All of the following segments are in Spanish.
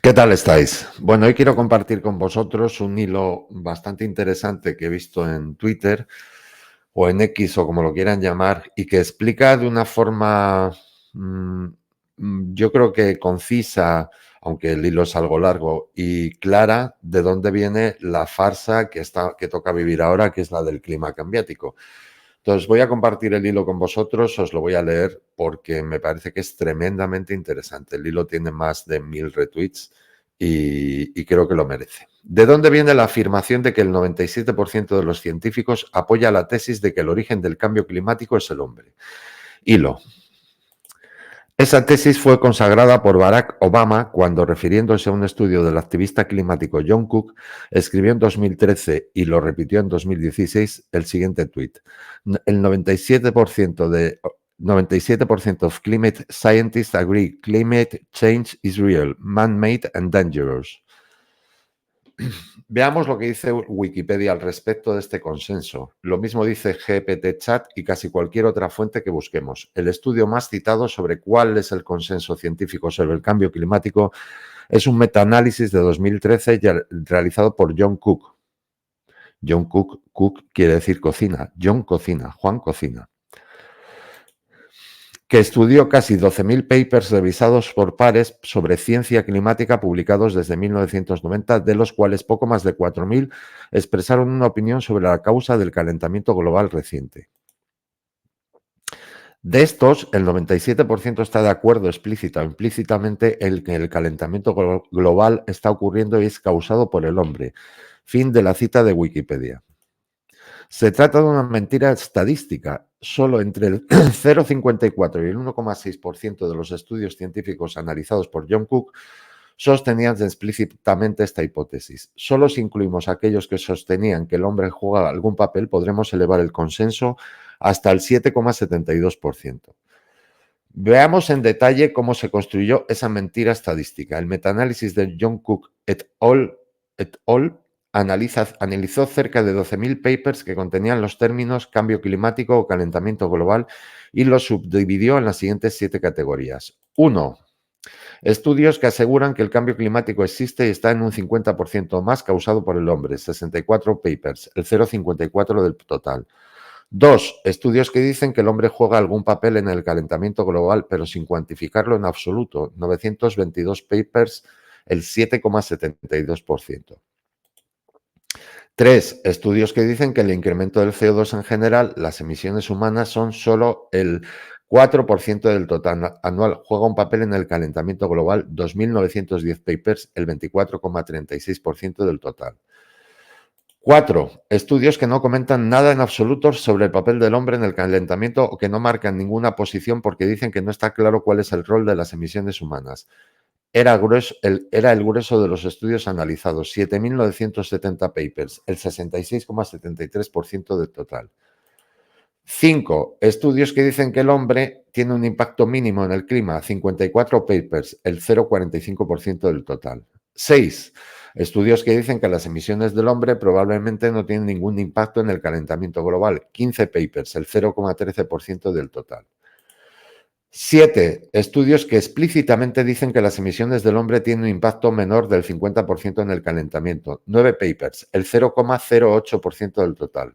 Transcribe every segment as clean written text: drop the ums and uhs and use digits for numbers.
¿Qué tal estáis? Bueno, hoy quiero compartir con vosotros un hilo bastante interesante que he visto en Twitter o en X o como lo quieran llamar y que explica de una forma, mm, yo creo que concisa, aunque el hilo es algo largo, y clara de dónde viene la farsa que toca vivir ahora, que es la del clima cambiático. Entonces voy a compartir el hilo con vosotros, os lo voy a leer porque me parece que es tremendamente interesante. El hilo tiene más de 1000 retweets y creo que lo merece. ¿De dónde viene la afirmación de que el 97% de los científicos apoya la tesis de que el origen del cambio climático es el hombre? Hilo. Esa tesis fue consagrada por Barack Obama cuando, refiriéndose a un estudio del activista climático John Cook, escribió en 2013 y lo repitió en 2016 el siguiente tuit. El 97% of climate scientists agree climate change is real, man-made and dangerous. Veamos lo que dice Wikipedia al respecto de este consenso. Lo mismo dice GPT-Chat y casi cualquier otra fuente que busquemos. El estudio más citado sobre cuál es el consenso científico sobre el cambio climático es un metaanálisis de 2013 realizado por John Cook. John Cook, Cook quiere decir cocina. John cocina, Juan cocina. Que estudió casi 12.000 papers revisados por pares sobre ciencia climática publicados desde 1990, de los cuales poco más de 4.000 expresaron una opinión sobre la causa del calentamiento global reciente. De estos, el 97% está de acuerdo explícita o implícitamente en que el calentamiento global está ocurriendo y es causado por el hombre. Fin de la cita de Wikipedia. Se trata de una mentira estadística. Solo entre el 0,54 y el 1,6% de los estudios científicos analizados por John Cook sostenían explícitamente esta hipótesis. Solo si incluimos aquellos que sostenían que el hombre juega algún papel, podremos elevar el consenso hasta el 7,72%. Veamos en detalle cómo se construyó esa mentira estadística. El metaanálisis de John Cook et al. Analizó cerca de 12.000 papers que contenían los términos cambio climático o calentamiento global y los subdividió en las siguientes 7 categorías. 1. Estudios que aseguran que el cambio climático existe y está en un 50% más causado por el hombre, 64 papers, el 0,54 del total. 2. Estudios que dicen que el hombre juega algún papel en el calentamiento global, pero sin cuantificarlo en absoluto, 922 papers, el 7,72%. 3. Estudios que dicen que el incremento del CO2 en general, las emisiones humanas son solo el 4% del total anual. Juega un papel en el calentamiento global, 2.910 papers, el 24,36% del total. 4. Estudios que no comentan nada en absoluto sobre el papel del hombre en el calentamiento o que no marcan ninguna posición porque dicen que no está claro cuál es el rol de las emisiones humanas. Era el grueso de los estudios analizados, 7.970 papers, el 66,73% del total. 5. Estudios que dicen que el hombre tiene un impacto mínimo en el clima, 54 papers, el 0,45% del total. 6. Estudios que dicen que las emisiones del hombre probablemente no tienen ningún impacto en el calentamiento global, 15 papers, el 0,13% del total. 7. Estudios que explícitamente dicen que las emisiones del hombre tienen un impacto menor del 50% en el calentamiento. 9 papers, el 0,08% del total.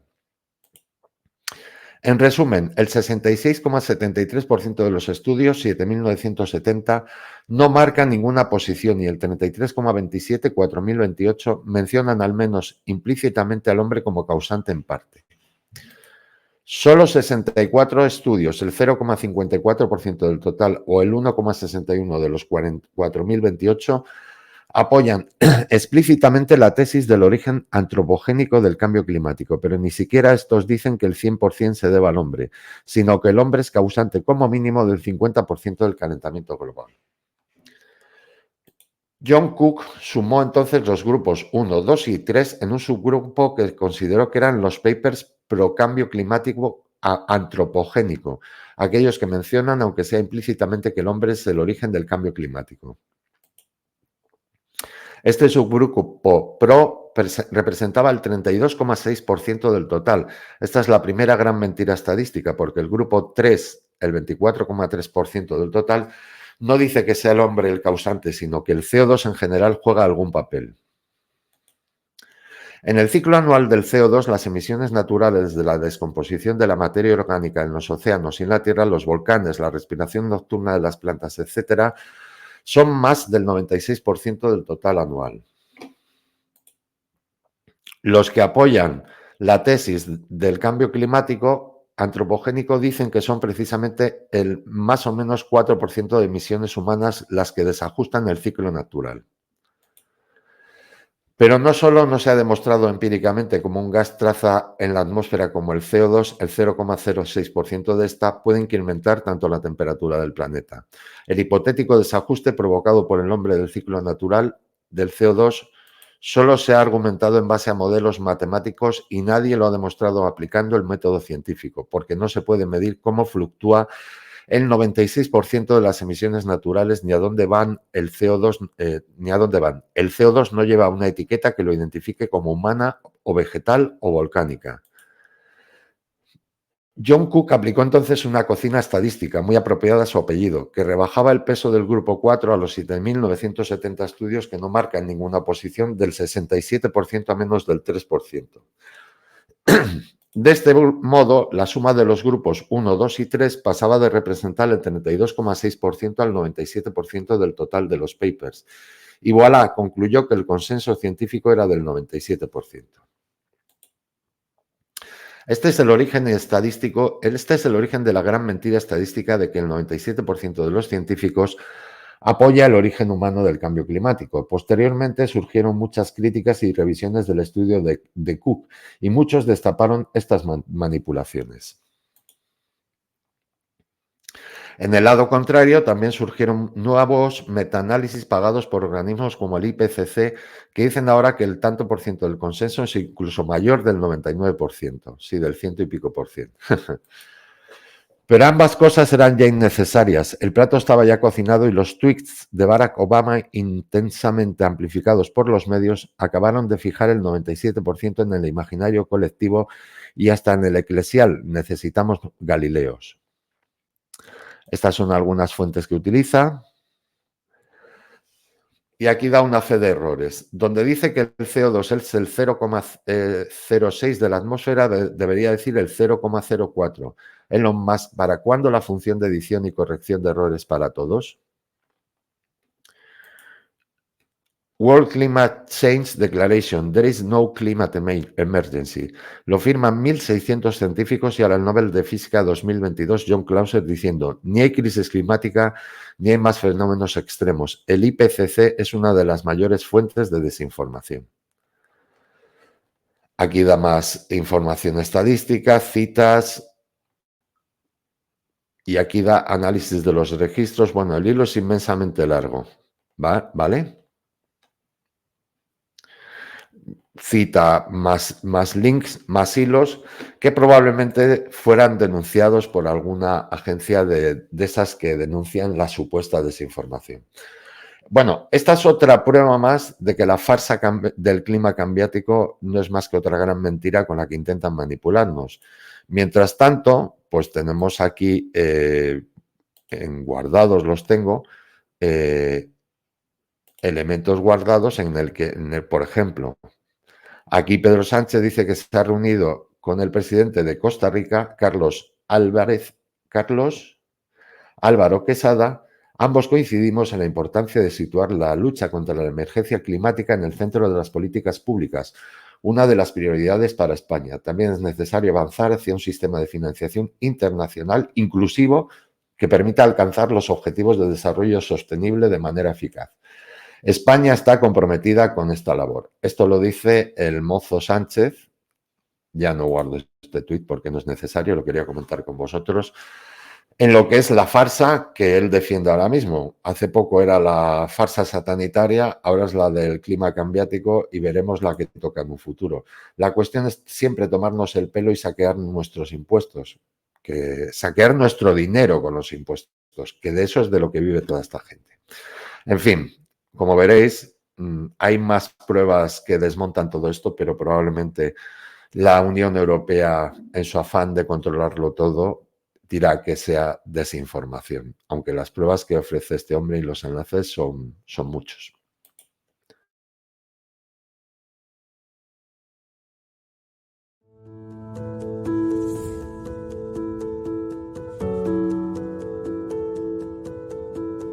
En resumen, el 66,73% de los estudios, 7.970, no marcan ninguna posición y el 33,27%, 4.028, mencionan al menos implícitamente al hombre como causante en parte. Solo 64 estudios, el 0,54% del total o el 1,61% de los 4.028, apoyan explícitamente la tesis del origen antropogénico del cambio climático, pero ni siquiera estos dicen que el 100% se deba al hombre, sino que el hombre es causante como mínimo del 50% del calentamiento global. John Cook sumó entonces los grupos 1, 2 y 3 en un subgrupo que consideró que eran los papers pro cambio climático antropogénico, aquellos que mencionan, aunque sea implícitamente, que el hombre es el origen del cambio climático. Este subgrupo pro representaba el 32,6% del total. Esta es la primera gran mentira estadística, porque el grupo 3, el 24,3% del total, No dice que sea el hombre el causante, sino que el CO2 en general juega algún papel. En el ciclo anual del CO2, las emisiones naturales de la descomposición de la materia orgánica en los océanos y en la Tierra, los volcanes, la respiración nocturna de las plantas, etcétera, son más del 96% del total anual. Los que apoyan la tesis del cambio climático antropogénico dicen que son precisamente el más o menos 4% de emisiones humanas las que desajustan el ciclo natural. Pero no solo no se ha demostrado empíricamente como un gas traza en la atmósfera como el CO2, el 0,06% de esta puede incrementar tanto la temperatura del planeta. El hipotético desajuste provocado por el hombre del ciclo natural del CO2 solo se ha argumentado en base a modelos matemáticos y nadie lo ha demostrado aplicando el método científico, porque no se puede medir cómo fluctúa el 96% de las emisiones naturales ni a dónde van el CO2, ni a dónde van. El CO2 no lleva una etiqueta que lo identifique como humana o vegetal o volcánica. John Cook aplicó entonces una cocina estadística muy apropiada a su apellido, que rebajaba el peso del grupo 4 a los 7.970 estudios que no marcan ninguna posición del 67% a menos del 3%. De este modo, la suma de los grupos 1, 2 y 3 pasaba de representar el 32,6% al 97% del total de los papers. Y voilà, concluyó que el consenso científico era del 97%. Este es el origen estadístico, este es el origen de la gran mentira estadística de que el 97% de los científicos apoya el origen humano del cambio climático. Posteriormente surgieron muchas críticas y revisiones del estudio de Cook y muchos destaparon estas manipulaciones. En el lado contrario, también surgieron nuevos metaanálisis pagados por organismos como el IPCC, que dicen ahora que el tanto por ciento del consenso es incluso mayor del 99%, sí, del ciento y pico por ciento. Pero ambas cosas eran ya innecesarias. El plato estaba ya cocinado y los tweets de Barack Obama, intensamente amplificados por los medios, acabaron de fijar el 97% en el imaginario colectivo y hasta en el eclesial. Necesitamos Galileos. Estas son algunas fuentes que utiliza. Y aquí da una fe de errores. Donde dice que el CO2 es el 0,06 de la atmósfera, debería decir el 0,04. Elon Musk, ¿para cuándo la función de edición y corrección de errores para todos? World Climate Change Declaration. There is no climate emergency. Lo firman 1.600 científicos y ahora el Nobel de Física 2022, John Clauser, diciendo: ni hay crisis climática ni hay más fenómenos extremos. El IPCC es una de las mayores fuentes de desinformación. Aquí da más información estadística, citas, y aquí da análisis de los registros. Bueno, el hilo es inmensamente largo, ¿vale? Cita más links, más hilos, que probablemente fueran denunciados por alguna agencia de esas que denuncian la supuesta desinformación. Bueno, esta es otra prueba más de que la farsa del clima cambiático no es más que otra gran mentira con la que intentan manipularnos. Mientras tanto, pues tenemos aquí, en guardados los tengo, elementos guardados en el que, por ejemplo, aquí Pedro Sánchez dice que se ha reunido con el presidente de Costa Rica, Carlos Álvaro Quesada. Ambos coincidimos en la importancia de situar la lucha contra la emergencia climática en el centro de las políticas públicas, una de las prioridades para España. También es necesario avanzar hacia un sistema de financiación internacional inclusivo que permita alcanzar los objetivos de desarrollo sostenible de manera eficaz. España está comprometida con esta labor. Esto lo dice el mozo Sánchez. Ya no guardo este tuit porque no es necesario, lo quería comentar con vosotros. En lo que es la farsa que él defiende ahora mismo. Hace poco era la farsa satanitaria, ahora es la del clima cambiático y veremos la que toca en un futuro. La cuestión es siempre tomarnos el pelo y saquear nuestros impuestos, saquear nuestro dinero con los impuestos, que de eso es de lo que vive toda esta gente. En fin, como veréis, hay más pruebas que desmontan todo esto, pero probablemente la Unión Europea, en su afán de controlarlo todo, dirá que sea desinformación, aunque las pruebas que ofrece este hombre y los enlaces son muchos.